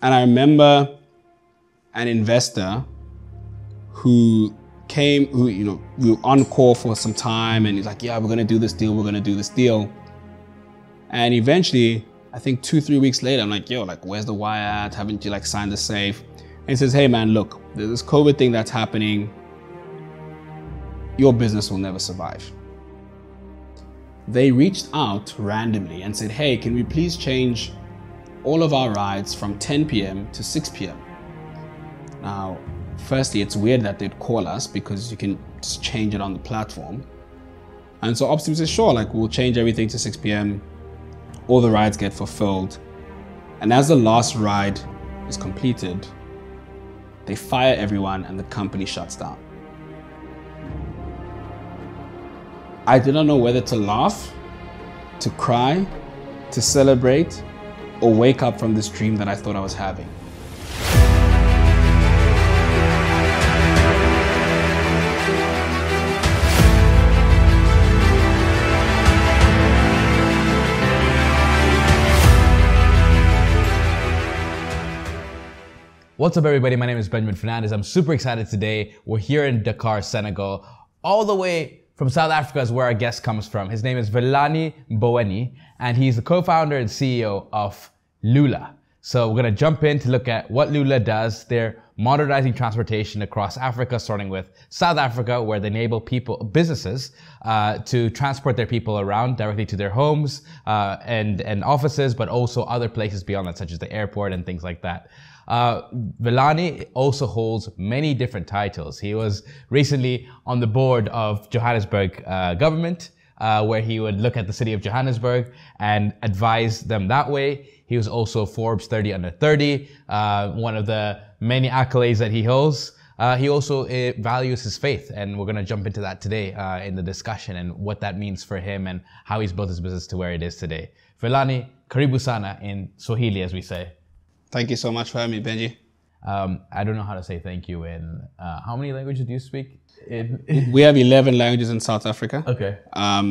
And I remember an investor who came, we were on call for some time, and he's like, yeah, we're going to do this deal. We're going to do this deal. And eventually, I think 2-3 weeks later, I'm like, yo, like, where's the wire at? Haven't you like signed the safe? And he says, hey man, look, there's this COVID thing that's happening. Your business will never survive. They reached out randomly and said, hey, can we please change all of our rides from 10 p.m. to 6 p.m. Now, firstly, it's weird that they'd call us because you can just change it on the platform. And so Ops team says, sure, like we'll change everything to 6 p.m. All the rides get fulfilled. And as the last ride is completed, they fire everyone and the company shuts down. I did not know whether to laugh, to cry, to celebrate, or wake up from this dream that I thought I was having. What's up everybody, my name is Benjamin Fernandez. I'm super excited today. We're here in Dakar, Senegal. All the way from South Africa is where our guest comes from. His name is Velani Mboweni, and he's the co-founder and CEO of LULA. So we're gonna jump in to look at what LULA does. They're modernizing transportation across Africa, starting with South Africa, where they enable businesses to transport their people around directly to their homes and offices, but also other places beyond that, such as the airport and things like that. Velani also holds many different titles. He was recently on the board of Johannesburg government, where he would look at the city of Johannesburg and advise them that way. He was also Forbes 30 under 30, one of the many accolades that he holds. He also values his faith, and we're going to jump into that today in the discussion and what that means for him and how he's built his business to where it is today. Velani, karibu sana in Swahili, as we say. Thank you so much for having me, Benji. I don't know how to say thank you in, how many languages do you speak? We have 11 languages in South Africa. Okay.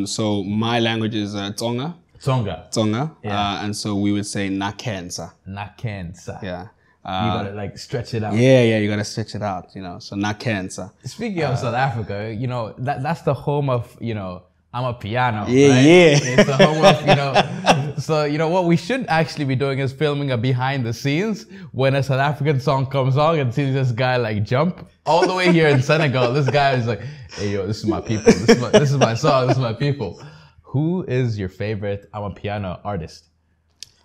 So my language is Tsonga. Tsonga. Yeah. And so we would say Nakensa. Nakensa. Yeah. You gotta like stretch it out. Yeah, you gotta stretch it out, so Nakensa. Speaking of South Africa, that's the home of, I'm a piano. Yeah, right? yeah. It's the home of, so, what we should actually be doing is filming a behind the scenes when a South African song comes on and sees this guy like jump all the way here in Senegal. This guy is like, hey, yo, this is my people. This is my song. This is my people. Who is your favorite I'm a piano artist?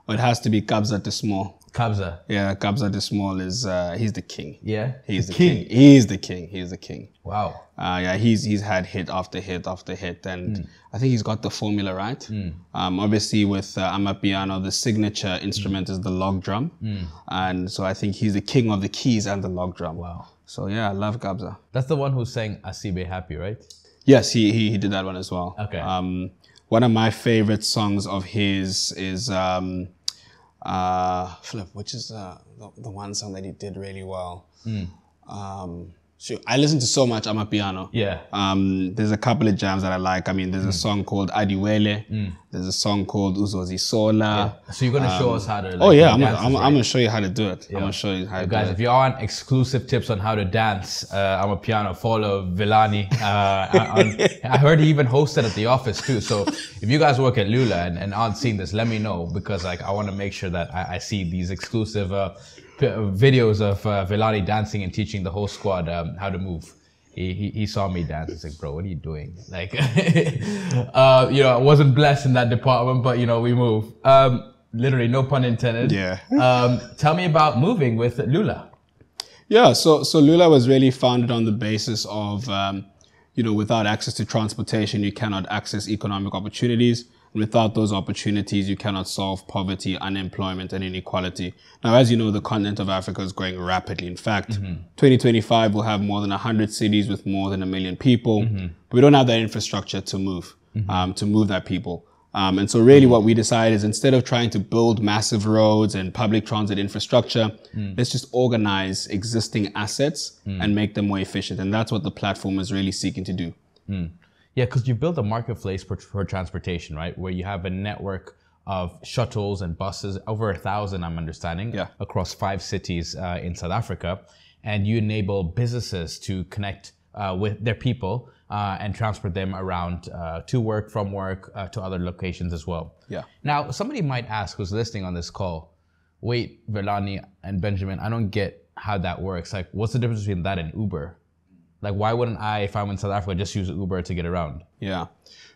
Well, it has to be Kabza De Small. Kabza. Yeah, Kabza De Small is, he's the king. Yeah? He's the king. He's the king. He's the king. Wow. Yeah, he's had hit after hit after hit, and I think he's got the formula right. Obviously with Amapiano, the signature instrument is the log drum. And so I think he's the king of the keys and the log drum. Wow. So yeah, I love Kabza. That's the one who sang Asibe Happy, right? Yes, he did that one as well. Okay. One of my favorite songs of his is Flip, which is the one song that he did really well. Sure. I listen to so much Amapiano. Yeah. There's a couple of jams that I like. I mean, there's a song called Adiwele. There's a song called Uzozi Sola. Yeah. So you're gonna show us how to. Like, oh yeah, I'm gonna show you how to do it. Yeah. I'm gonna show you how to do it. Guys, if you want exclusive tips on how to dance, Amapiano, follow Velani. I heard he even hosted at the office too. So if you guys work at LULA and aren't seeing this, let me know, because like I want to make sure that I see these exclusive videos of Velani dancing and teaching the whole squad how to move. He saw me dance. He's like, bro, what are you doing? Like, I wasn't blessed in that department, but we move. Literally, no pun intended. Yeah. Tell me about moving with LULA. Yeah, so LULA was really founded on the basis of, without access to transportation, you cannot access economic opportunities. And without those opportunities, you cannot solve poverty, unemployment, and inequality. Now, as you know, the continent of Africa is growing rapidly. In fact, 2025 will have more than 100 cities with more than 1 million people. But we don't have that infrastructure to move that people. And so really what we decided is, instead of trying to build massive roads and public transit infrastructure, let's just organize existing assets and make them more efficient. And that's what the platform is really seeking to do. Yeah, because you built a marketplace for transportation, right? Where you have a network of shuttles and buses, over 1,000, I'm understanding, Yeah. across 5 cities in South Africa. And you enable businesses to connect with their people and transport them around to work, from work, to other locations as well. Yeah. Now, somebody might ask who's listening on this call, wait, Velani and Benjamin, I don't get how that works. Like, what's the difference between that and Uber? Like, why wouldn't I, if I'm in South Africa, just use Uber to get around? Yeah.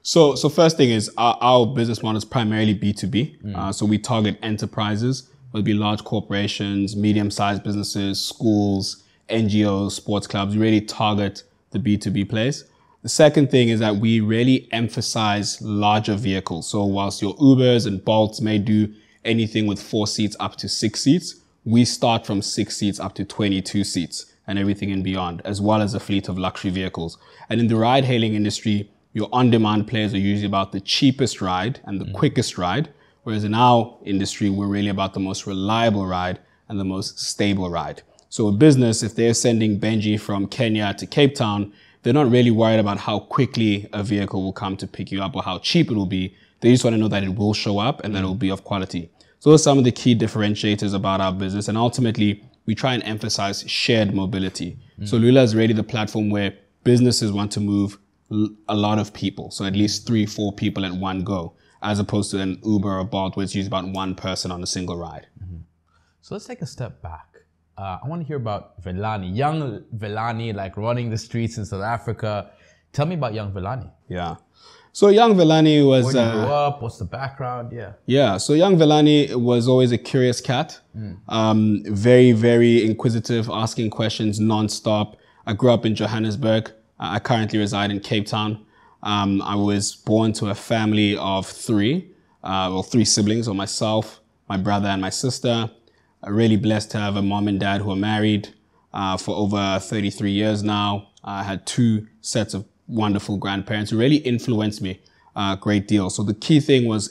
So first thing is our business model is primarily B2B. So we target enterprises, whether it be large corporations, medium-sized businesses, schools, NGOs, sports clubs. We really target the B2B place. The second thing is that we really emphasize larger vehicles. So whilst your Ubers and Bolts may do anything with 4 seats up to 6 seats, we start from 6 seats up to 22 seats and everything and beyond, as well as a fleet of luxury vehicles. And in the ride-hailing industry, your on-demand players are usually about the cheapest ride and the quickest ride, whereas in our industry, we're really about the most reliable ride and the most stable ride. So a business, if they're sending Benji from Kenya to Cape Town, they're not really worried about how quickly a vehicle will come to pick you up or how cheap it will be. They just want to know that it will show up and that it will be of quality. So those are some of the key differentiators about our business. And ultimately, we try and emphasize shared mobility. So LULA is really the platform where businesses want to move a lot of people. So at least 3-4 people at one go, as opposed to an Uber or Bolt where it's usually about one person on a single ride. So let's take a step back. I want to hear about Velani, young Velani, like running the streets in South Africa. Tell me about young Velani. Yeah. So young Velani was... Where did you grow up? What's the background? Yeah. Yeah. So young Velani was always a curious cat. Very, very inquisitive, asking questions nonstop. I grew up in Johannesburg. I currently reside in Cape Town. I was born to a family of 3 siblings, or myself, my brother and my sister. Really blessed to have a mom and dad who are married for over 33 years now. I had 2 sets of wonderful grandparents who really influenced me a great deal. So the key thing was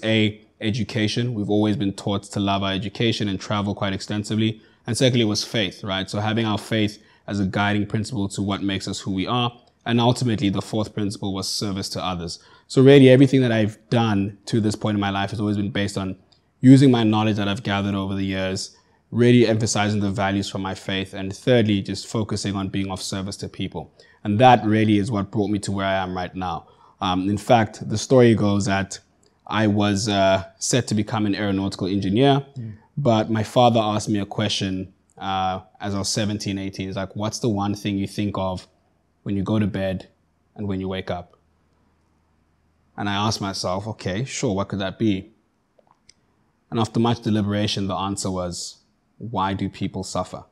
education. We've always been taught to love our education and travel quite extensively. And secondly, was faith, right? So having our faith as a guiding principle to what makes us who we are. And ultimately, the 4th principle was service to others. So really, everything that I've done to this point in my life has always been based on using my knowledge that I've gathered over the years, really emphasizing the values from my faith, and thirdly, just focusing on being of service to people. And that really is what brought me to where I am right now. In fact, the story goes that I was set to become an aeronautical engineer, but my father asked me a question as I was 17, 18. He's like, what's the one thing you think of when you go to bed and when you wake up? And I asked myself, okay, sure, what could that be? And after much deliberation, the answer was, why do people suffer?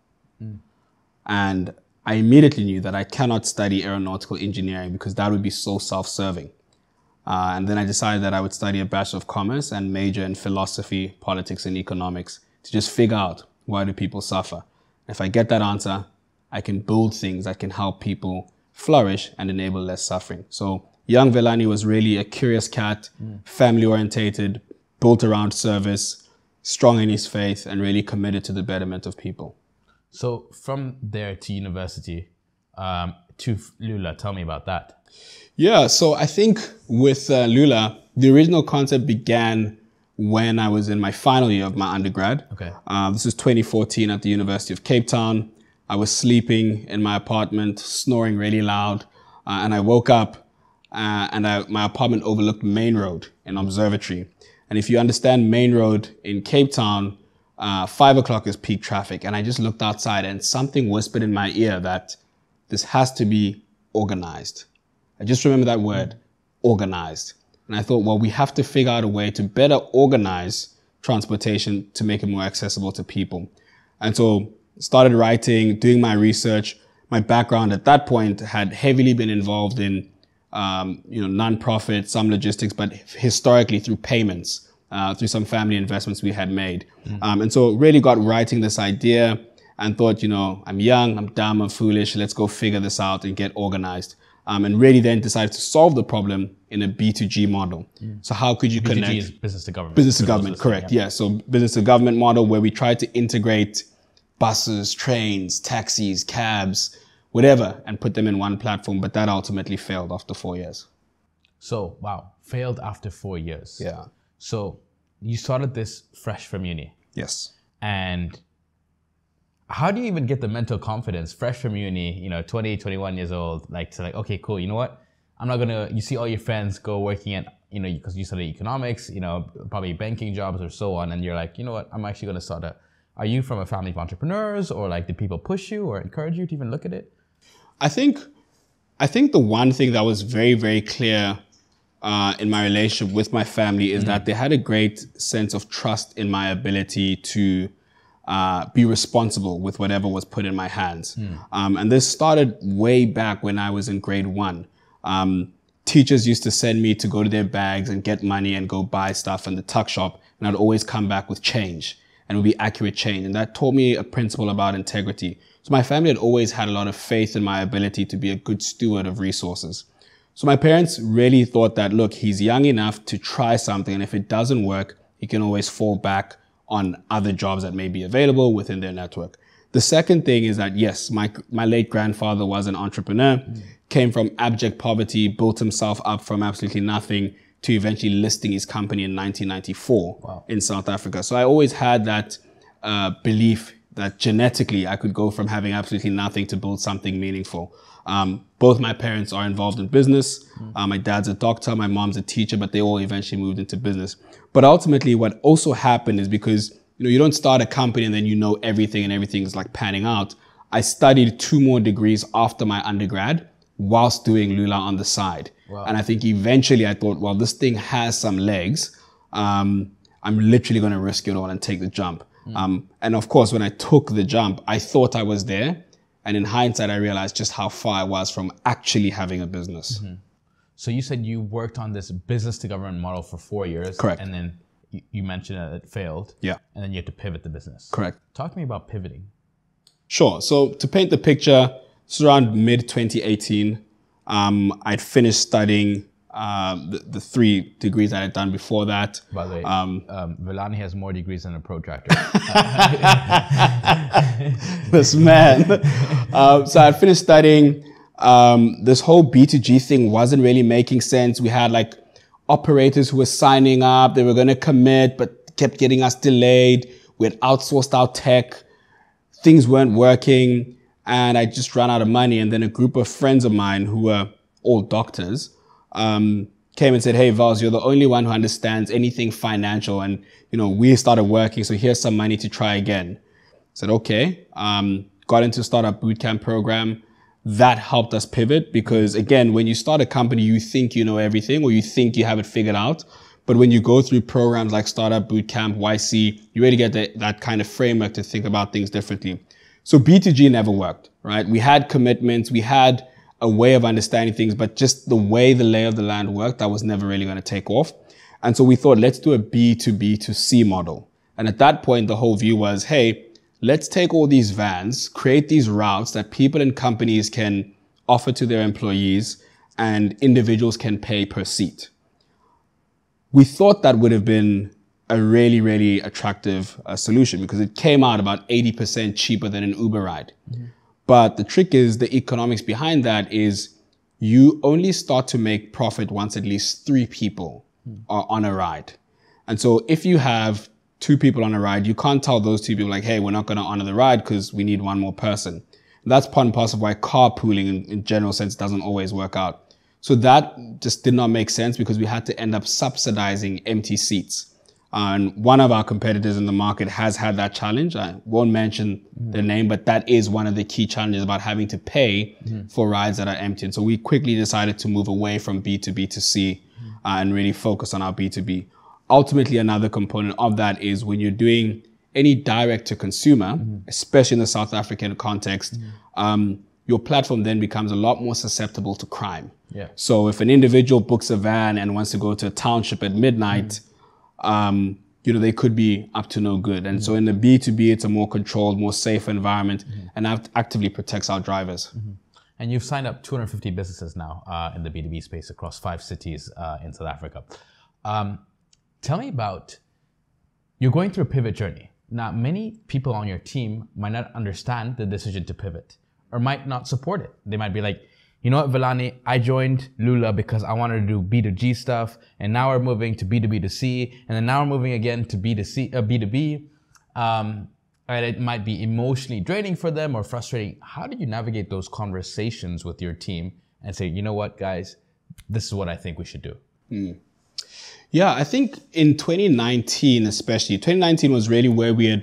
And I immediately knew that I cannot study aeronautical engineering because that would be so self-serving. And then I decided that I would study a Bachelor of Commerce and major in philosophy, politics, and economics to just figure out, why do people suffer? If I get that answer, I can build things that can help people flourish and enable less suffering. So young Velani was really a curious cat, family-orientated, built around service, strong in his faith, and really committed to the betterment of people. So from there to university, to LULA, tell me about that. Yeah, so I think with LULA, the original concept began when I was in my final year of my undergrad. Okay. This is 2014 at the University of Cape Town. I was sleeping in my apartment, snoring really loud, and I woke up and my apartment overlooked Main Road in Observatory. And if you understand Main Road in Cape Town, 5 o'clock is peak traffic. And I just looked outside and something whispered in my ear that this has to be organized. I just remember that word, organized. And I thought, well, we have to figure out a way to better organize transportation to make it more accessible to people. And so started writing, doing my research. My background at that point had heavily been involved in non-profit, some logistics, but historically through payments, through some family investments we had made. And so really got writing this idea and thought, I'm young, I'm dumb, I'm foolish. Let's go figure this out and get organized. And really then decided to solve the problem in a B2G model. So how could you B2G connect? is business to government. Business to government, correct. Yeah. So business to government model where we try to integrate buses, trains, taxis, cabs, whatever, and put them in one platform. But that ultimately failed after 4 years. So, wow, failed after 4 years. Yeah. So you started this fresh from uni. Yes. And how do you even get the mental confidence fresh from uni, 20, 21 years old, okay, cool, you know what? I'm not gonna, you see all your friends go working at, because you study economics, probably banking jobs or so on. And you're like, you know what? I'm actually gonna are you from a family of entrepreneurs, or did people push you or encourage you to even look at it? I think the one thing that was very, very clear in my relationship with my family is that they had a great sense of trust in my ability to be responsible with whatever was put in my hands. And this started way back when I was in grade 1. Teachers used to send me to go to their bags and get money and go buy stuff in the tuck shop. And I'd always come back with change, and it would be accurate change. And that taught me a principle about integrity. So my family had always had a lot of faith in my ability to be a good steward of resources. So my parents really thought that, look, he's young enough to try something. And if it doesn't work, he can always fall back on other jobs that may be available within their network. The second thing is that, yes, my late grandfather was an entrepreneur, came from abject poverty, built himself up from absolutely nothing to eventually listing his company in 1994 in South Africa. So I always had that belief that genetically I could go from having absolutely nothing to build something meaningful. Both my parents are involved in business. My dad's a doctor, my mom's a teacher, but they all eventually moved into business. But ultimately what also happened is because you don't start a company and then everything and everything's like panning out. I studied 2 more degrees after my undergrad whilst doing LULA on the side. Wow. And I think eventually I thought, well, this thing has some legs. I'm literally going to risk it all and take the jump. And of course, when I took the jump, I thought I was there. And in hindsight, I realized just how far I was from actually having a business. So you said you worked on this business to government model for 4 years. Correct. And then you mentioned that it failed. Yeah. And then you had to pivot the business. Correct. Talk to me about pivoting. Sure. So to paint the picture, it's around mid 2018. I'd finished studying the 3 degrees I had done before that. By the way, Velani has more degrees than a protractor. This man. So I finished studying. This whole B2G thing wasn't really making sense. We had operators who were signing up. They were going to commit, but kept getting us delayed. We had outsourced our tech. Things weren't working. And I just ran out of money. And then a group of friends of mine who were all doctors came and said, hey, Vals, you're the only one who understands anything financial. And, we started working. So here's some money to try again. I said, okay. Got into startup bootcamp program. That helped us pivot because, again, when you start a company, you think you know everything or you think you have it figured out. But when you go through programs like Startup Bootcamp, YC, you really get that kind of framework to think about things differently. So B2G never worked, right? We had commitments, we had a way of understanding things, but just the way the lay of the land worked, that was never really going to take off. And so we thought, let's do a B2B2C model. And at that point, the whole view was, hey, let's take all these vans, create these routes that people and companies can offer to their employees and individuals can pay per seat. We thought that would have been a really, really attractive solution because it came out about 80% cheaper than an Uber ride. But the trick is the economics behind that is you only start to make profit once at least 3 people are on a ride. And so if you have 2 people on a ride, you can't tell those 2 people hey, we're not going to honor the ride because we need 1 more person. That's part and parcel of why carpooling in general sense doesn't always work out. So that just did not make sense because we had to end up subsidizing empty seats. And one of our competitors in the market has had that challenge. I won't mention the name, but that is one of the key challenges about having to pay for rides that are empty. And so we quickly decided to move away from B2B to C and really focus on our B2B. Ultimately, another component of that is when you're doing any direct to consumer, especially in the South African context, your platform then becomes a lot more susceptible to crime. Yeah. So if an individual books a van and wants to go to a township at midnight, they could be up to no good. And so in the B2B, it's a more controlled, more safe environment and actively protects our drivers. And you've signed up 250 businesses now in the B2B space across 5 cities in South Africa. Tell me about, you're going through a pivot journey. Now, many people on your team might not understand the decision to pivot or might not support it. They might be like, you know what, Velani, I joined LULA because I wanted to do B2G stuff, and now we're moving to B2B2C, and then now we're moving again to B2B. And it might be emotionally draining for them or frustrating. How do you navigate those conversations with your team and say, you know what, guys, this is what I think we should do? Yeah, I think in 2019 especially, 2019 was really where we're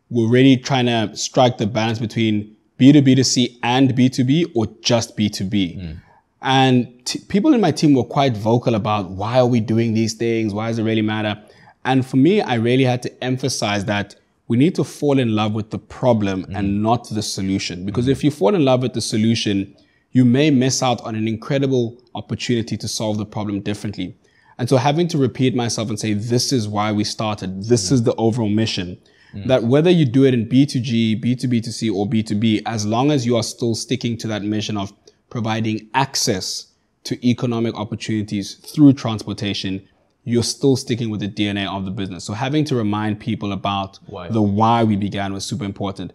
really trying to strike the balance between B2B2C and B2B or just B2B. And people in my team were quite vocal about why are we doing these things? Why does it really matter? And for me, I really had to emphasize that we need to fall in love with the problem and not the solution. Because if you fall in love with the solution, you may miss out on an incredible opportunity to solve the problem differently. And so having to repeat myself and say, this is why we started. This is the overall mission. That whether you do it in B2G, B2B2C, or B2B, as long as you are still sticking to that mission of providing access to economic opportunities through transportation, you're still sticking with the DNA of the business. So having to remind people about the why we began was super important,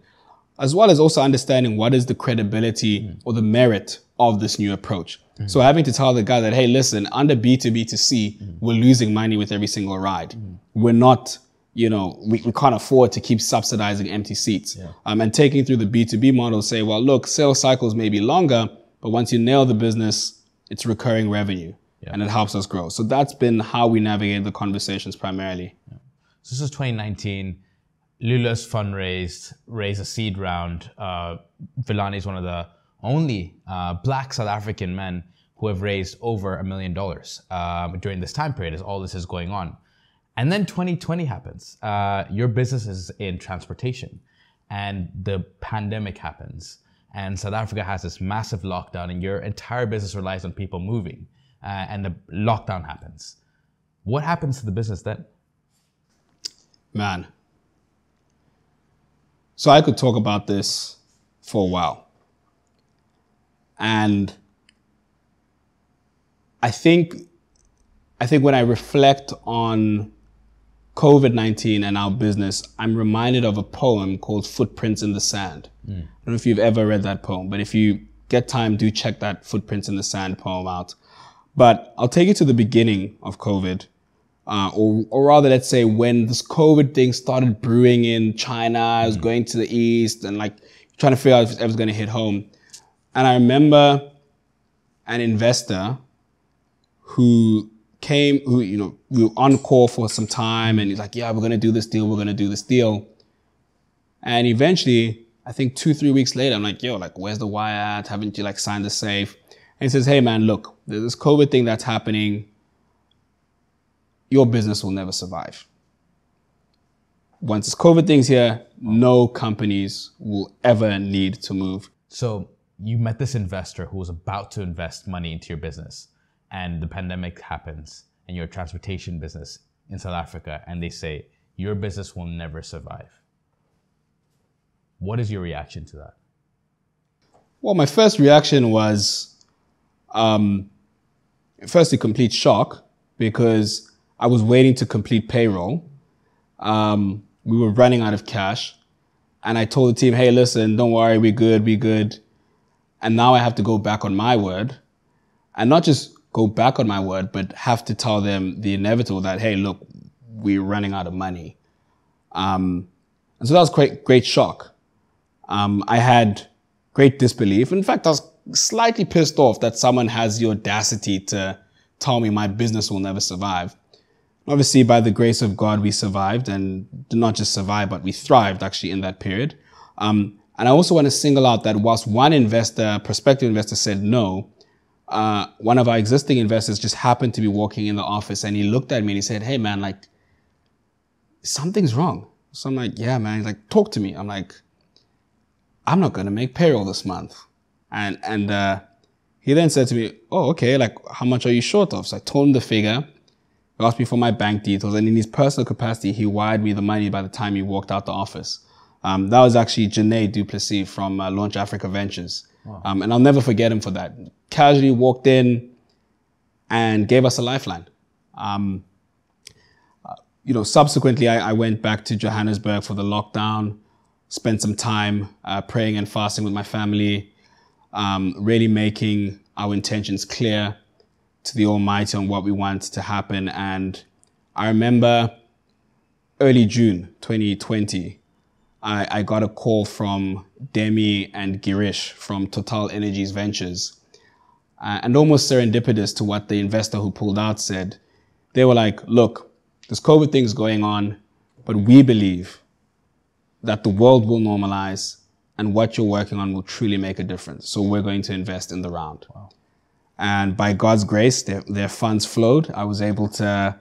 as well as also understanding what is the credibility or the merit of this new approach. So having to tell the guy that, hey, listen, under B2B2C, we're losing money with every single ride. We're not, we can't afford to keep subsidizing empty seats. And taking through the B2B model, say, well, look, sales cycles may be longer, but once you nail the business, it's recurring revenue. And it helps us grow. So that's been how we navigate the conversations primarily. So this is 2019. LULA's raised a seed round. Velani is one of the only Black South African men who have raised over $1 million during this time period as all this is going on. And then 2020 happens. Your business is in transportation and the pandemic happens. And South Africa has this massive lockdown and your entire business relies on people moving. And the lockdown happens. What happens to the business then? Man. So I could talk about this for a while. And I think when I reflect on COVID-19 and our business, I'm reminded of a poem called Footprints in the Sand. I don't know if you've ever read that poem, but if you get time, do check that Footprints in the Sand poem out. But I'll take you to the beginning of COVID, or rather, let's say when this COVID thing started brewing in China, I was going to the East and trying to figure out if it was going to hit home. And I remember an investor who we were on call for some time and he's like, yeah, we're going to do this deal. We're going to do this deal. And eventually, I think 2-3 weeks later, I'm like, yo, where's the wire at? Haven't you signed the safe? And he says, hey man, look, there's this COVID thing that's happening. Your business will never survive. Once this COVID thing's here, no companies will ever need to move. So you met this investor who was about to invest money into your business and the pandemic happens and your transportation business in South Africa and they say, your business will never survive. What is your reaction to that? Well, my first reaction was, firstly, complete shock because I was waiting to complete payroll. We were running out of cash and I told the team, hey, listen, don't worry, we're good. And now I have to go back on my word and not just go back on my word, but have to tell them the inevitable that, hey, look, we're running out of money. And so that was great shock. I had great disbelief. In fact, I was slightly pissed off that someone has the audacity to tell me my business will never survive. Obviously, by the grace of God, we survived and did not just survive, but we thrived actually in that period. And I also want to single out that whilst one prospective investor said no, one of our existing investors just happened to be walking in the office and he looked at me and he said, hey man, something's wrong. So I'm like, yeah, man. He's like, talk to me. I'm like, I'm not going to make payroll this month. And he then said to me, oh, okay, how much are you short of? So I told him the figure. He asked me for my bank details. And in his personal capacity, he wired me the money by the time he walked out the office. That was actually Janae Duplessis from Launch Africa Ventures. Wow. And I'll never forget him for that. Casually walked in and gave us a lifeline. Subsequently, I went back to Johannesburg for the lockdown, spent some time praying and fasting with my family, really making our intentions clear to the Almighty on what we want to happen. And I remember early June 2020, I got a call from Demi and Girish from Total Energies Ventures. And almost serendipitous to what the investor who pulled out said. They were like, look, this COVID thing's going on, but we believe that the world will normalize and what you're working on will truly make a difference. So we're going to invest in the round. Wow. And by God's grace, their funds flowed. I was able to,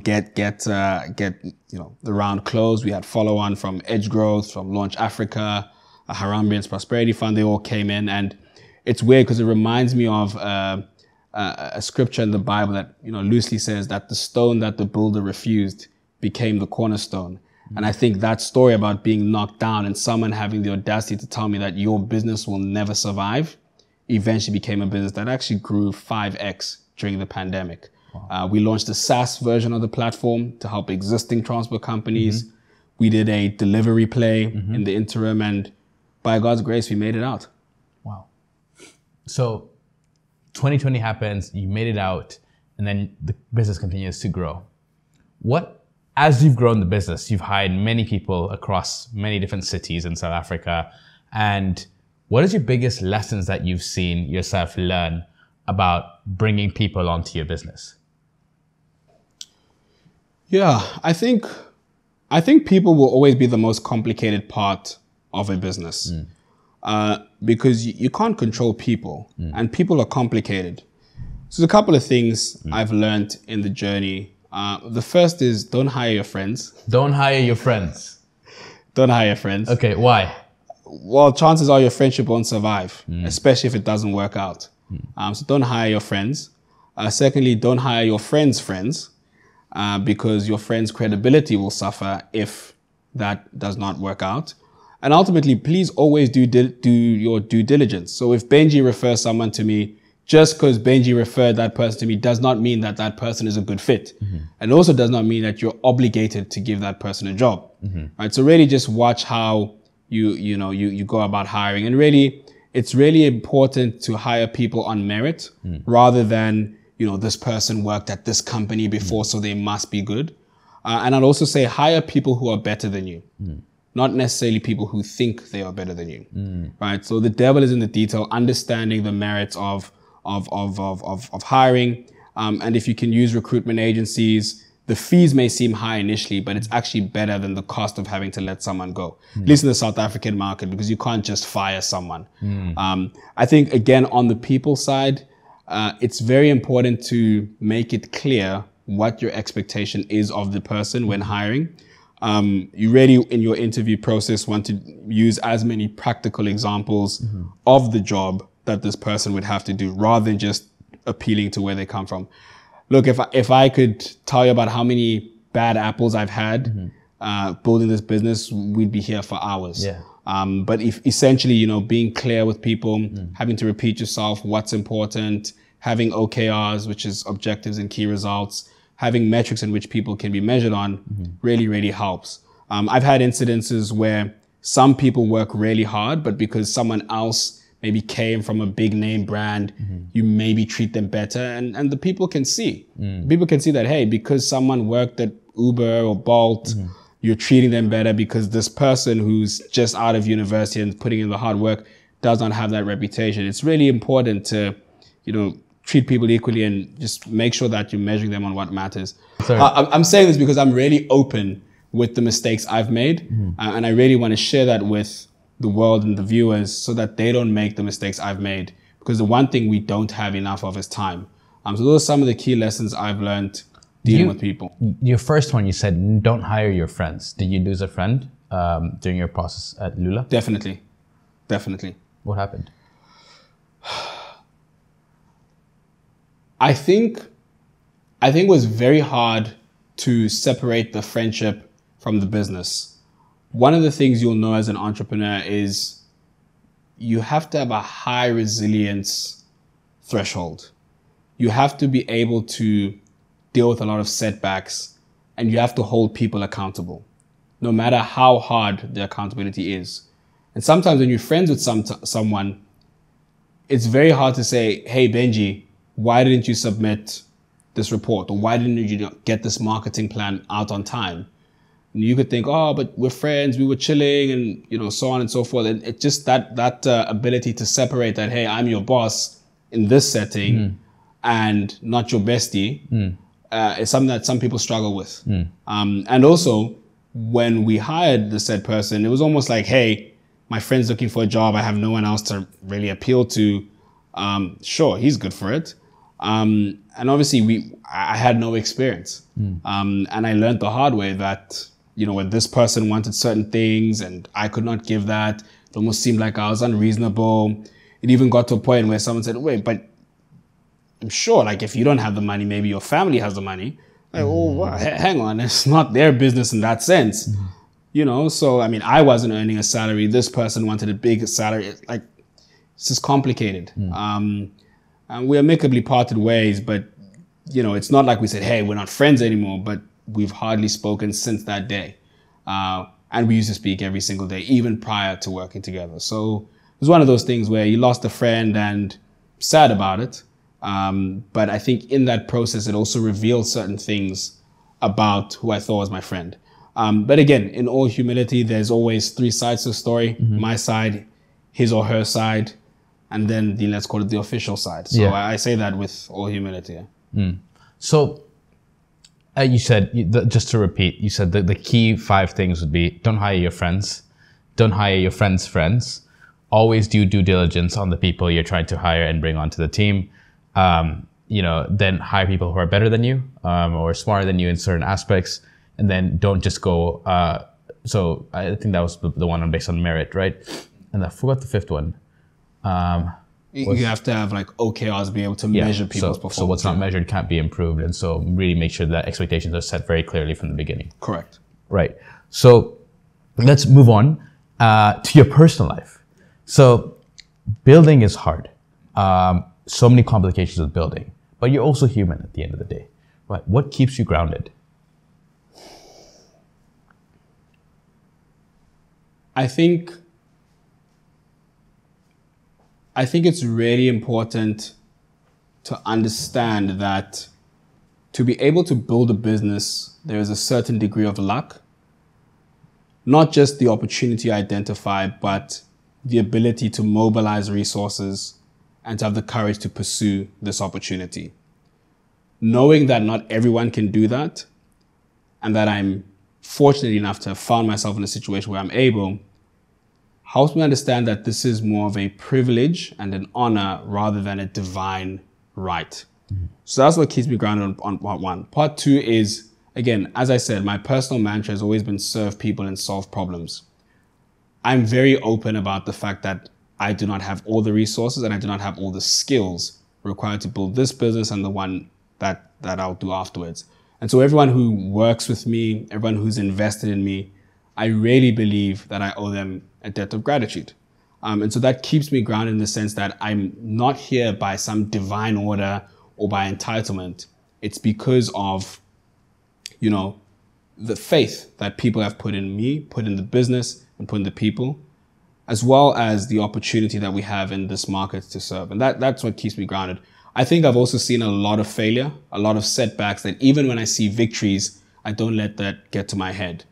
get the round closed. We had follow on from Edge Growth, from Launch Africa, a Harambeans Prosperity Fund. They all came in, and it's weird because it reminds me of a scripture in the Bible that loosely says that the stone that the builder refused became the cornerstone. And I think that story about being knocked down and someone having the audacity to tell me that your business will never survive eventually became a business that actually grew 5x during the pandemic. Wow. We launched a SaaS version of the platform to help existing transport companies. Mm-hmm. We did a delivery play in the interim, and by God's grace, we made it out. Wow. So 2020 happens, you made it out, and then the business continues to grow. As you've grown the business, you've hired many people across many different cities in South Africa. And what is your biggest lessons that you've seen yourself learn about bringing people onto your business? Yeah, I think people will always be the most complicated part of a business because you can't control people and people are complicated. So there's a couple of things I've learned in the journey. The first is don't hire your friends. Don't hire your friends. Don't hire your friends. Okay, why? Well, chances are your friendship won't survive, especially if it doesn't work out. So don't hire your friends. Secondly, don't hire your friends' friends because your friend's credibility will suffer if that does not work out. And ultimately, please always do your due diligence. So if Benji refers someone to me, just because Benji referred that person to me does not mean that that person is a good fit. And also does not mean that you're obligated to give that person a job. Right? So really just watch how you go about hiring. And really, it's really important to hire people on merit rather than, this person worked at this company before, so they must be good. And I'd also say hire people who are better than you. Not necessarily people who think they are better than you. Right? So the devil is in the detail, understanding the merits of hiring. And if you can use recruitment agencies, the fees may seem high initially, but it's actually better than the cost of having to let someone go, at least in the South African market, because you can't just fire someone. I think, again, on the people side, it's very important to make it clear what your expectation is of the person when hiring. You really, in your interview process, want to use as many practical examples of the job that this person would have to do rather than just appealing to where they come from. Look, if I could tell you about how many bad apples I've had building this business, we'd be here for hours. Yeah. But if essentially, being clear with people, having to repeat yourself what's important, having OKRs, which is objectives and key results, having metrics in which people can be measured on really, really helps. I've had incidences where some people work really hard, but because someone else maybe came from a big name brand, you maybe treat them better. And the people can see. People can see that, hey, because someone worked at Uber or Bolt, you're treating them better because this person who's just out of university and putting in the hard work does not have that reputation. It's really important to, treat people equally and just make sure that you're measuring them on what matters. I'm saying this because I'm really open with the mistakes I've made. And I really want to share that with the world and the viewers so that they don't make the mistakes I've made. Because the one thing we don't have enough of is time. So those are some of the key lessons I've learned dealing with people. Your first one, you said, don't hire your friends. Did you lose a friend during your process at LULA? Definitely. What happened? I think it was very hard to separate the friendship from the business. One of the things you'll know as an entrepreneur is you have to have a high resilience threshold. You have to be able to deal with a lot of setbacks, and you have to hold people accountable, no matter how hard the accountability is. And sometimes when you're friends with someone, it's very hard to say, hey, Benji, why didn't you submit this report? Or why didn't you get this marketing plan out on time? And you could think, oh, but we're friends, we were chilling, and so on and so forth. And it's just that ability to separate that, hey, I'm your boss in this setting and not your bestie is something that some people struggle with. And also, when we hired the said person, it was almost like, hey, my friend's looking for a job. I have no one else to really appeal to. Sure, he's good for it. And obviously, I had no experience. And I learned the hard way that, when this person wanted certain things and I could not give that, it almost seemed like I was unreasonable. It even got to a point where someone said, wait, but I'm sure, like, if you don't have the money, maybe your family has the money. Like, hang on, it's not their business in that sense. So, I mean, I wasn't earning a salary. This person wanted a big salary. It's just complicated. And we amicably parted ways, but, it's not like we said, hey, we're not friends anymore, but we've hardly spoken since that day. And we used to speak every single day, even prior to working together. So it was one of those things where you lost a friend and sad about it. But I think in that process, it also revealed certain things about who I thought was my friend. But again, in all humility, there's always three sides to the story. My side, his or her side, and then let's call it the official side. So I say that with all humility. So you said, just to repeat, you said that the key 5 things would be: don't hire your friends, don't hire your friends' friends, always do due diligence on the people you're trying to hire and bring onto the team. Then hire people who are better than you or smarter than you in certain aspects, and then don't just go. So I think that was the one based on merit, right? And I forgot the 5th one. You have to have like OKRs, be able to measure people's performance. So what's not measured can't be improved, and so really make sure that expectations are set very clearly from the beginning. Correct. Right. So let's move on to your personal life. So building is hard. So many complications with building, but you're also human at the end of the day, right? What keeps you grounded? I think it's really important to understand that to be able to build a business, there is a certain degree of luck, not just the opportunity identified, but the ability to mobilize resources and to have the courage to pursue this opportunity. Knowing that not everyone can do that, and that I'm fortunate enough to have found myself in a situation where I'm able, helps me understand that this is more of a privilege and an honor rather than a divine right. So that's what keeps me grounded on part 1. Part 2 is, again, as I said, my personal mantra has always been serve people and solve problems. I'm very open about the fact that I do not have all the resources and I do not have all the skills required to build this business and the one that I'll do afterwards. And so everyone who works with me, everyone who's invested in me, I really believe that I owe them a debt of gratitude. And so that keeps me grounded in the sense that I'm not here by some divine order or by entitlement. It's because of, the faith that people have put in me, put in the business, and put in the people, as well as the opportunity that we have in this market to serve. And that's what keeps me grounded. I think I've also seen a lot of failure, a lot of setbacks, that even when I see victories, I don't let that get to my head.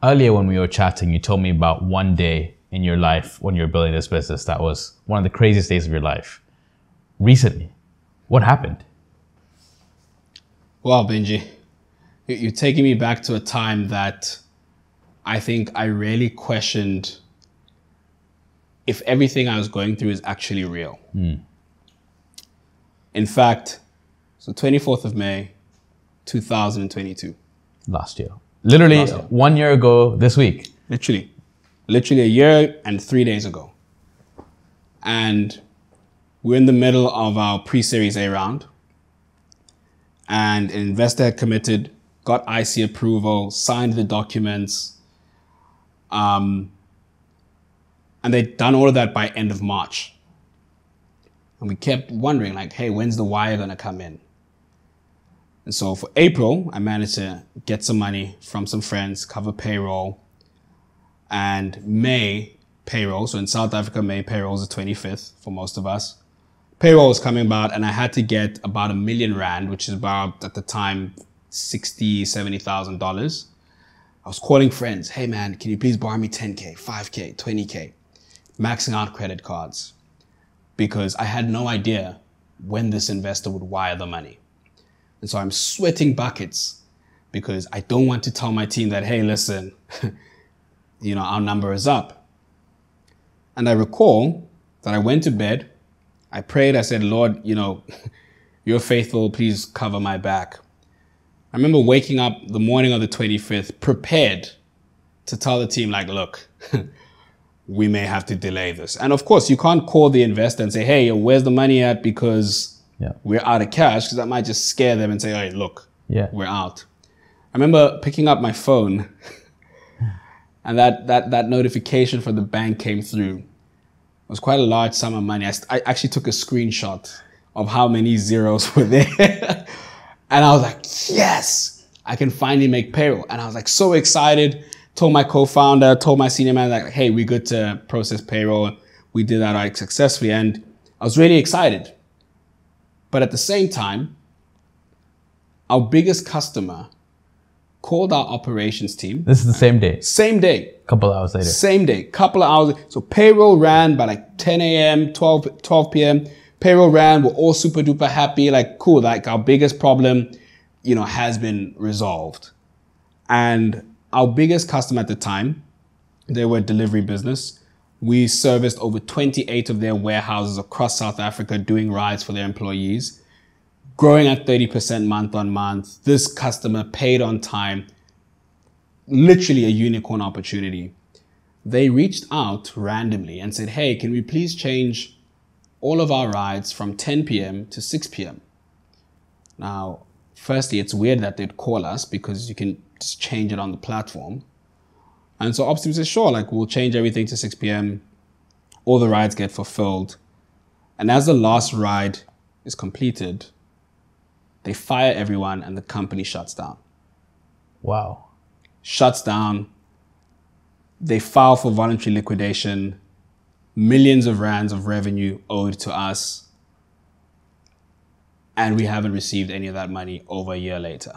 Earlier when we were chatting, you told me about one day in your life when you were building this business that was one of the craziest days of your life. Recently, what happened? Wow, Benji, you're taking me back to a time that I think I really questioned if everything I was going through is actually real. In fact, so 24th of May, 2022. Last year. Literally 1 year ago this week. Literally a year and 3 days ago. And we're in the middle of our pre-series A round. And an investor had committed, got IC approval, signed the documents. And they'd done all of that by end of March. And we kept wondering, like, hey, when's the wire gonna come in? And so for April, I managed to get some money from some friends, cover payroll. And May, Payroll. So in South Africa, May payroll is the 25th for most of us. Payroll was coming about, and I had to get about R1 million, which is about, at the time, $70,000. I was calling friends. Hey man, can you please borrow me 10K, 5K, 20K? Maxing out credit cards because I had no idea when this investor would wire the money. And so I'm sweating buckets because I don't want to tell my team that, hey, listen, our number is up. And I recall that I went to bed, I prayed, I said, Lord, you're faithful, please cover my back. I remember waking up the morning of the 25th, prepared to tell the team, like, look, we may have to delay this. And of course, you can't call the investor and say, hey, where's the money at? Because we're out of cash, because that might just scare them and say, hey, look, we're out. I remember picking up my phone and that notification from the bank came through. It was quite a large sum of money. I actually took a screenshot of how many zeros were there. And I was like, yes, I can finally make payroll. And I was like so excited, told my co-founder, told my senior manager, like, hey, we're good to process payroll. We did that successfully. And I was really excited. But at the same time, our biggest customer called our operations team. This is the same day? Same day. Couple of hours later. Same day, couple of hours. So payroll ran by like 10 a.m., 12 p.m. Payroll ran, we're all super duper happy, like cool, like our biggest problem, has been resolved. And our biggest customer at the time, they were a delivery business. We serviced over 28 of their warehouses across South Africa doing rides for their employees, growing at 30% month on month. This customer paid on time, literally a unicorn opportunity. They reached out randomly and said, hey, can we please change all of our rides from 10 p.m. to 6 p.m. Now, firstly, it's weird that they'd call us because you can just change it on the platform. And so Ops team says, sure, like we'll change everything to 6 p.m. All the rides get fulfilled. And as the last ride is completed, they fire everyone and the company shuts down. Wow. Shuts down. They file for voluntary liquidation. Millions of rands of revenue owed to us. And we haven't received any of that money over a year later.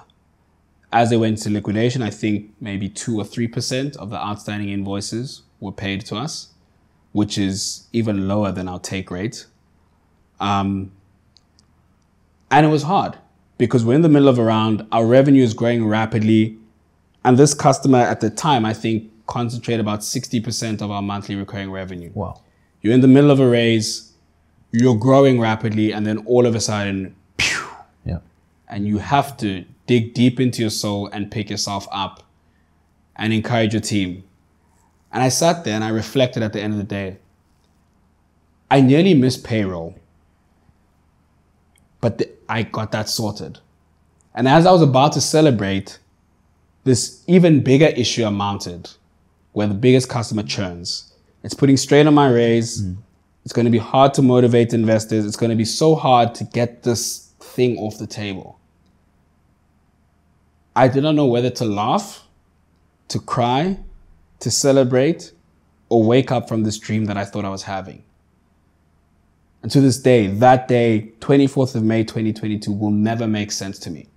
As they went into liquidation, I think maybe 2 or 3% of the outstanding invoices were paid to us, which is even lower than our take rate. And it was hard because we're in the middle of a round, our revenue is growing rapidly. And this customer at the time, I think, concentrated about 60% of our monthly recurring revenue. Wow. You're in the middle of a raise, you're growing rapidly, and then all of a sudden, pew, and you have to dig deep into your soul and pick yourself up and encourage your team. And I sat there and I reflected at the end of the day. I nearly missed payroll, but I got that sorted. And as I was about to celebrate, this even bigger issue mounted, where the biggest customer churns. It's putting strain on my raise. It's going to be hard to motivate investors. It's going to be so hard to get this thing off the table. I did not know whether to laugh, to cry, to celebrate, or wake up from this dream that I thought I was having. And to this day, that day, 24th of May, 2022, will never make sense to me.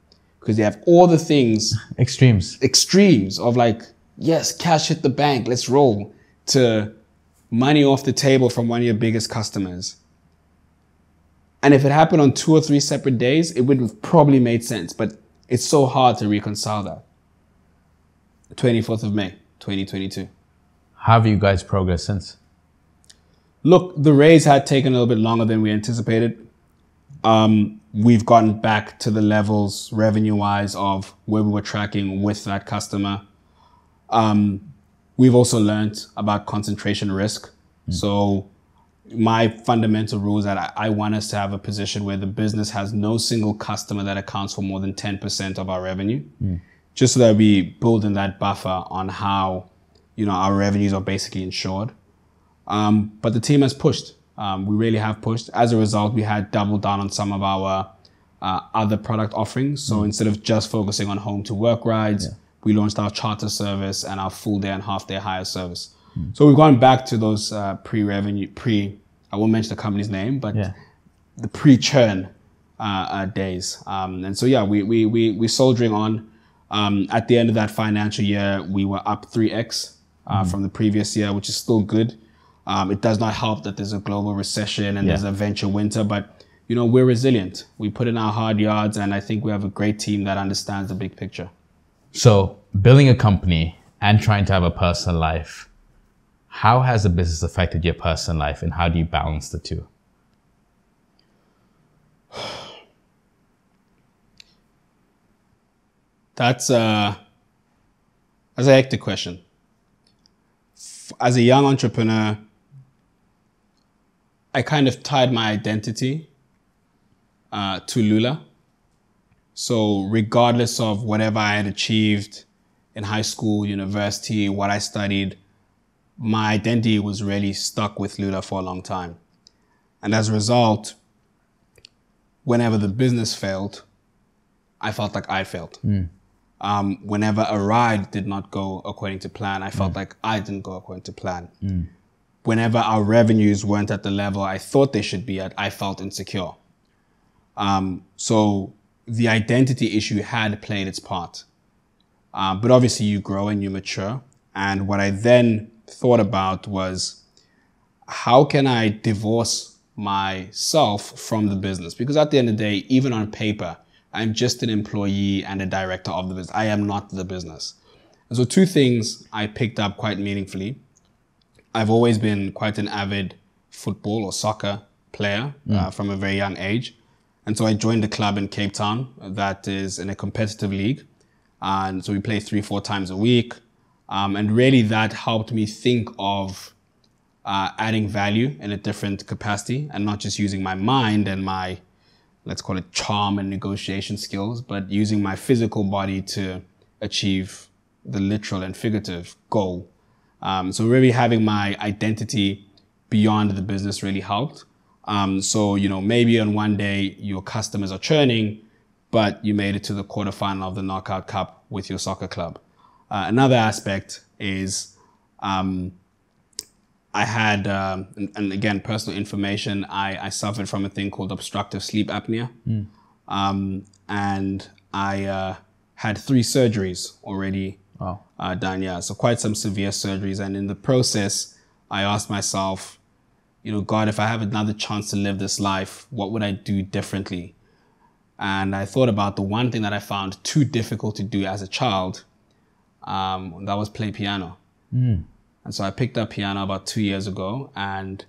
Because you have all the things. Extremes of like, yes, cash hit the bank, let's roll, to money off the table from one of your biggest customers. And if it happened on 2 or 3 separate days, it would have probably made sense. But it's so hard to reconcile that. 24th of May, 2022. How have you guys progressed since? Look, the raise had taken a little bit longer than we anticipated. We've gotten back to the levels revenue-wise of where we were tracking with that customer. We've also learned about concentration risk. So my fundamental rule is that I want us to have a position where the business has no single customer that accounts for more than 10% of our revenue, just so that we build in that buffer on how, our revenues are basically insured. But the team has pushed. We really have pushed. As a result, we had doubled down on some of our other product offerings. So instead of just focusing on home to work rides, we launched our charter service and our full day and half day hire service. So we've gone back to those pre-revenue, I won't mention the company's name, but the pre-churn days. And so, yeah, we're soldiering on. At the end of that financial year, we were up 3x from the previous year, which is still good. It does not help that there's a global recession and there's a venture winter, but you know, we're resilient. We put in our hard yards, and I think we have a great team that understands the big picture. So building a company and trying to have a personal life, how has the business affected your personal life, and how do you balance the two? That's a hectic question. As a young entrepreneur, I kind of tied my identity to LULA. So regardless of whatever I had achieved in high school, university, what I studied, my identity was really stuck with LULA for a long time. And as a result, whenever the business failed, I felt like I failed. Whenever a ride did not go according to plan, I felt like I didn't go according to plan. Whenever our revenues weren't at the level I thought they should be at, I felt insecure. So the identity issue had played its part. But obviously you grow and you mature. And what I then thought about was, how can I divorce myself from the business? Because at the end of the day, even on paper, I'm just an employee and a director of the business. I am not the business. And so two things I picked up quite meaningfully. I've always been quite an avid football or soccer player from a very young age. And so I joined a club in Cape Town that is in a competitive league. And so we play 3-4 times a week. And really that helped me think of adding value in a different capacity and not just using my mind and my, let's call it charm and negotiation skills, but using my physical body to achieve the literal and figurative goal. So really having my identity beyond the business really helped. So, you know, maybe on one day your customers are churning, but you made it to the quarterfinal of the Knockout Cup with your soccer club. Another aspect is I had, and again, personal information, I suffered from a thing called obstructive sleep apnea. And I had 3 surgeries already done, yeah. So quite some severe surgeries. And in the process, I asked myself, you know, God, if I have another chance to live this life, what would I do differently? And I thought about the one thing that I found too difficult to do as a child, that was play piano. And so I picked up piano about 2 years ago, and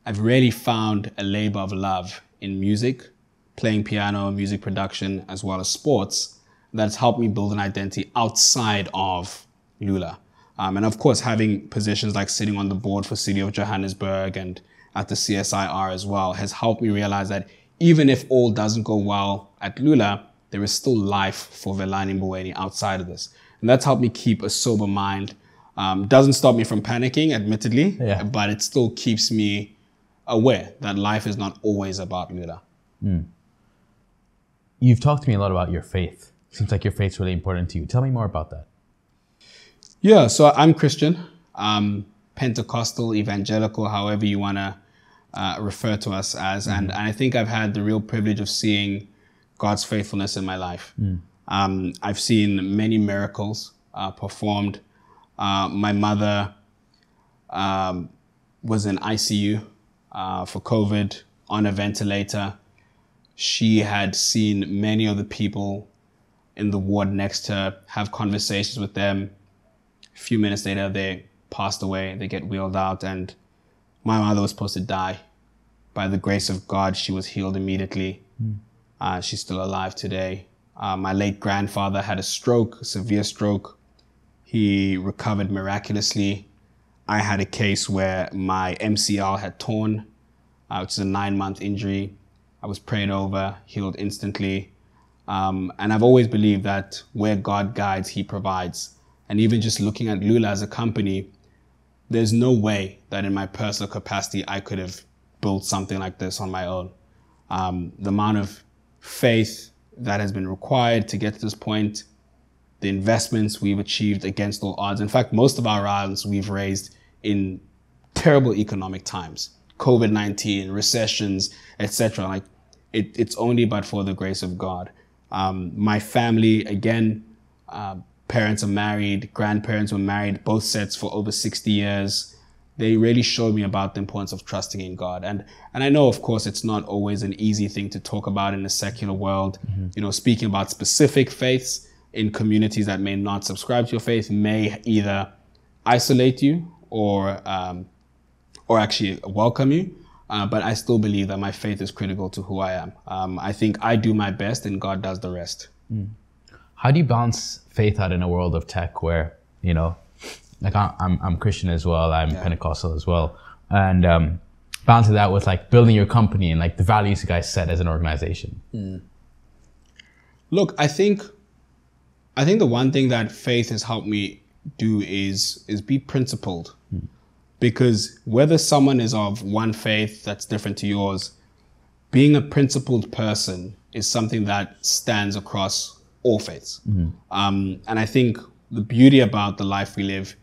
I've really found a labor of love in music, playing piano, music production, as well as sports, that's helped me build an identity outside of LULA. And of course, having positions like sitting on the board for City of Johannesburg and at the CSIR as well has helped me realize that even if all doesn't go well at LULA, there is still life for Velani Mboweni outside of this. And that's helped me keep a sober mind. Doesn't stop me from panicking, admittedly, but it still keeps me aware that life is not always about LULA. You've talked to me a lot about your faith. Seems like your faith's really important to you. Tell me more about that. Yeah, so I'm Christian, Pentecostal, evangelical, however you want to refer to us as. And I think I've had the real privilege of seeing God's faithfulness in my life. I've seen many miracles performed. My mother was in ICU for COVID on a ventilator. She had seen many of the people in the ward next to her, have conversations with them. A few minutes later, they passed away. They get wheeled out, and my mother was supposed to die. By the grace of God, she was healed immediately. She's still alive today. My late grandfather had a stroke, a severe stroke. He recovered miraculously. I had a case where my MCL had torn, which is a 9-month injury. I was prayed over, healed instantly. And I've always believed that where God guides, He provides. And even just looking at LULA as a company, there's no way that in my personal capacity, I could have built something like this on my own. The amount of faith that has been required to get to this point, the investments we've achieved against all odds. In fact, most of our rounds we've raised in terrible economic times, COVID-19, recessions, etc. Like it's only but for the grace of God. My family, again, parents are married, grandparents were married, both sets for over 60 years. They really showed me about the importance of trusting in God. And I know, of course, it's not always an easy thing to talk about in the secular world. You know, speaking about specific faiths in communities that may not subscribe to your faith may either isolate you or actually welcome you. But I still believe that my faith is critical to who I am. I think I do my best and God does the rest. How do you balance faith out in a world of tech where, you know, like I'm Christian as well, I'm Pentecostal as well, and balancing that with like building your company and like the values you guys set as an organization? Look, I think the one thing that faith has helped me do is be principled. Because whether someone is of one faith that's different to yours, being a principled person is something that stands across all faiths. And I think the beauty about the life we live,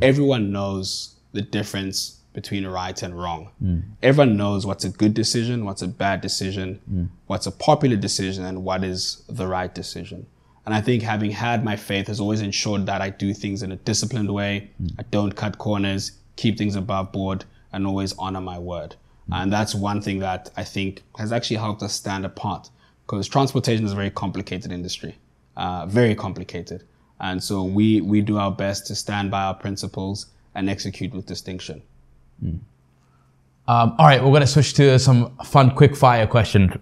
everyone knows the difference between right and wrong. Everyone knows what's a good decision, what's a bad decision, what's a popular decision, and what is the right decision. And I think having had my faith has always ensured that I do things in a disciplined way. I don't cut corners, keep things above board, and always honor my word. And that's one thing that I think has actually helped us stand apart, because transportation is a very complicated industry, very complicated. And so we do our best to stand by our principles and execute with distinction. All right, we're going to switch to some fun quick fire question.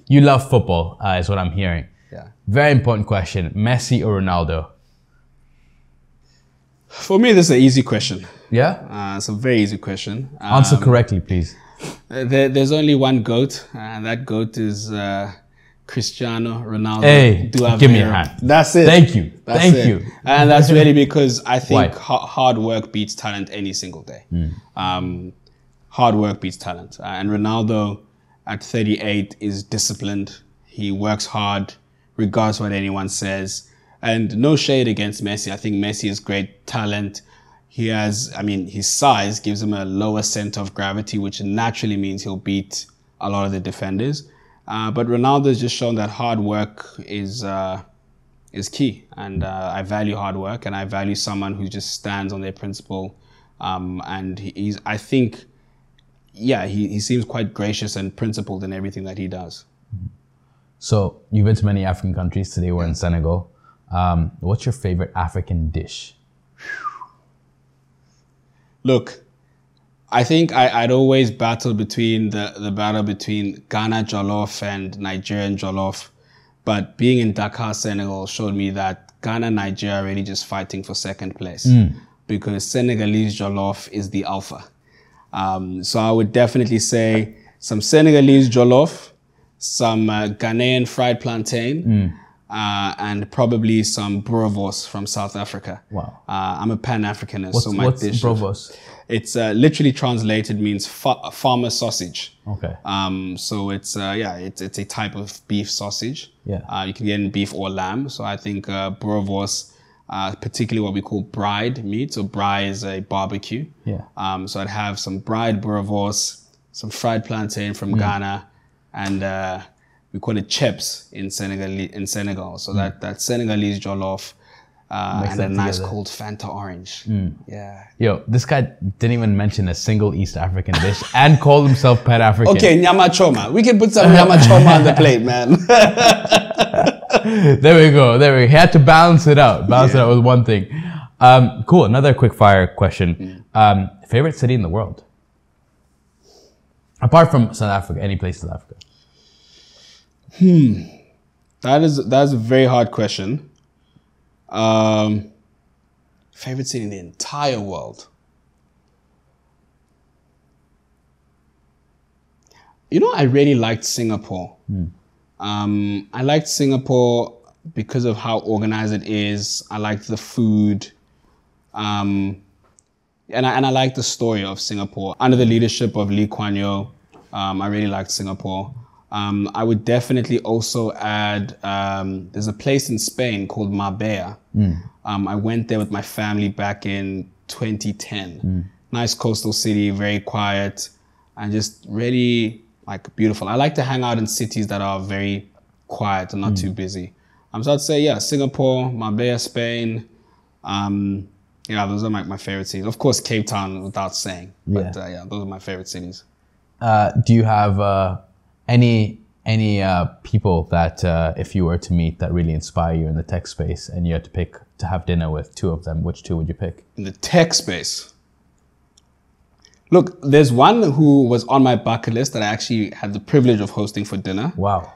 You love football, is what I'm hearing. Yeah. Very important question. Messi or Ronaldo? For me, this is an easy question. Yeah? It's a very easy question. Answer correctly, please. There's only one GOAT, and that GOAT is Cristiano Ronaldo. Hey, give me a hand. That's it. Thank you. Thank you. And that's really because I think hard work beats talent any single day. Hard work beats talent. And Ronaldo at 38 is disciplined. He works hard, regardless of what anyone says. And no shade against Messi. I think Messi is great talent. He has, his size gives him a lower center of gravity, which naturally means he'll beat a lot of the defenders. But Ronaldo has just shown that hard work is key. And I value hard work, and I value someone who just stands on their principle. And he seems quite gracious and principled in everything that he does. So you've been to many African countries. Today we're in Senegal. What's your favorite African dish? Look, I think I'd always battle between the battle between Ghana Jollof and Nigerian Jollof. But being in Dakar, Senegal showed me that Ghana and Nigeria are really just fighting for second place. Because Senegalese Jollof is the alpha. So I would definitely say some Senegalese Jollof, some Ghanaian fried plantain, and probably some boerewors from South Africa. Wow. I'm a Pan-Africanist, what's dish. boerewors? It's literally translated means farmer sausage. Okay. So it's it's a type of beef sausage. Yeah. You can get in beef or lamb. So I think boerewors, particularly what we call bride meat. So braai is a barbecue. Yeah. So I'd have some bride boerewors, some fried plantain from Ghana, and we call it chips in Senegal. So that Senegalese jollof and a nice cold Fanta orange. Yeah. Yo, this guy didn't even mention a single East African dish and called himself Pan-African. Okay, nyama choma. We can put some nyama choma on the plate, man. There we go. He had to balance it out. Balance it out with one thing. Cool. Another quick fire question. Favorite city in the world? Apart from South Africa, any place in South Africa? That's a very hard question. Favorite city in the entire world? You know, I really liked Singapore. I liked Singapore because of how organized it is. I liked the food. And I liked the story of Singapore. Under the leadership of Lee Kuan Yew, I really liked Singapore. I would definitely also add, there's a place in Spain called Marbella. I went there with my family back in 2010. nice coastal city, very quiet, and just really like beautiful. I like to hang out in cities that are very quiet and not too busy. So I'd say, yeah, Singapore, Marbella, Spain. Yeah, those are my favorite cities. Of course, Cape Town, without saying. But yeah, those are my favorite cities. Do you have any people that if you were to meet that really inspire you in the tech space and you had to pick to have dinner with, two of them, which two would you pick? In the tech space? Look, there's one who was on my bucket list that I actually had the privilege of hosting for dinner. Wow.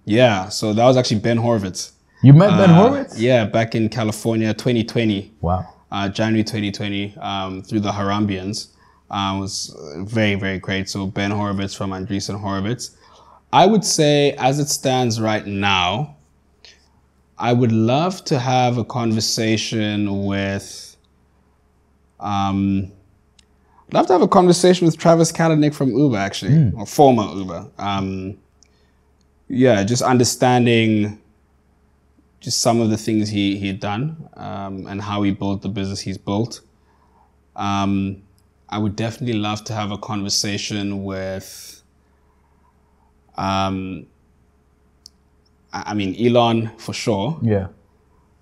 Yeah, so that was actually Ben Horowitz. You met Ben Horowitz? Yeah, back in California, 2020. Wow. January 2020, through the Harambeans. Was very, very great. So Ben Horowitz from Andreessen Horowitz. I would say, as it stands right now, I would love to have a conversation with, Travis Kalanick from Uber, actually, or former Uber. Yeah, just understanding just some of the things he had done and how he built the business he's built. I would definitely love to have a conversation with, I mean, Elon for sure. Yeah.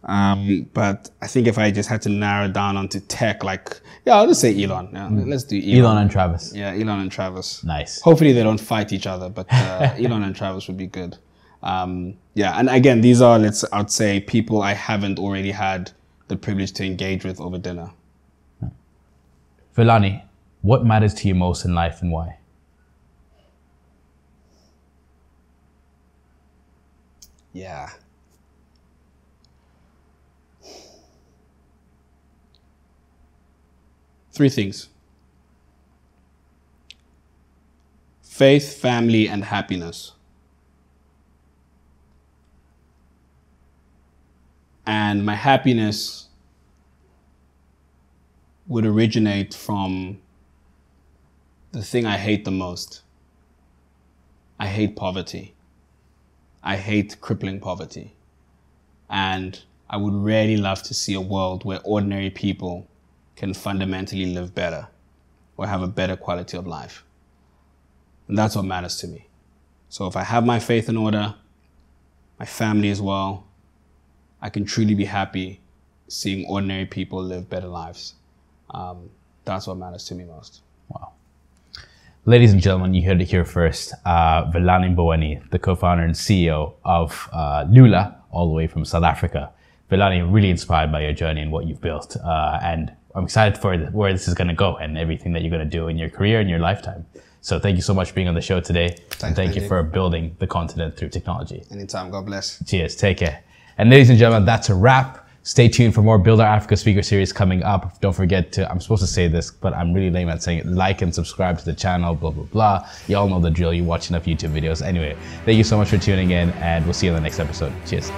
But I think if I just had to narrow it down onto tech, like, yeah, I'll just say Elon. Yeah, let's do Elon. Elon and Travis. Yeah, Elon and Travis. Nice. Hopefully they don't fight each other, but Elon and Travis would be good. Yeah, and again, these are, I'd say, people I haven't already had the privilege to engage with over dinner. Velani, what matters to you most in life and why? Yeah. Three things. Faith, family, and happiness. And my happiness would originate from the thing I hate the most. I hate poverty. I hate crippling poverty. And I would really love to see a world where ordinary people can fundamentally live better or have a better quality of life. And that's what matters to me. So if I have my faith in order, my family as well, I can truly be happy seeing ordinary people live better lives. That's what matters to me most. Wow. Ladies and gentlemen, you heard it here first. Velani Mboweni, the co-founder and CEO of LULA, all the way from South Africa. Velani, I'm really inspired by your journey and what you've built. And I'm excited for where this is going to go and everything that you're going to do in your career and your lifetime. So thank you so much for being on the show today. And thank you for building the continent through technology. Anytime. God bless. Cheers. Take care. And ladies and gentlemen, that's a wrap. Stay tuned for more Build Our Africa speaker series coming up. Don't forget to, I'm supposed to say this, but I'm really lame at saying it, like and subscribe to the channel, blah, blah, blah. You all know the drill. You watch enough YouTube videos. Anyway, thank you so much for tuning in and we'll see you in the next episode. Cheers.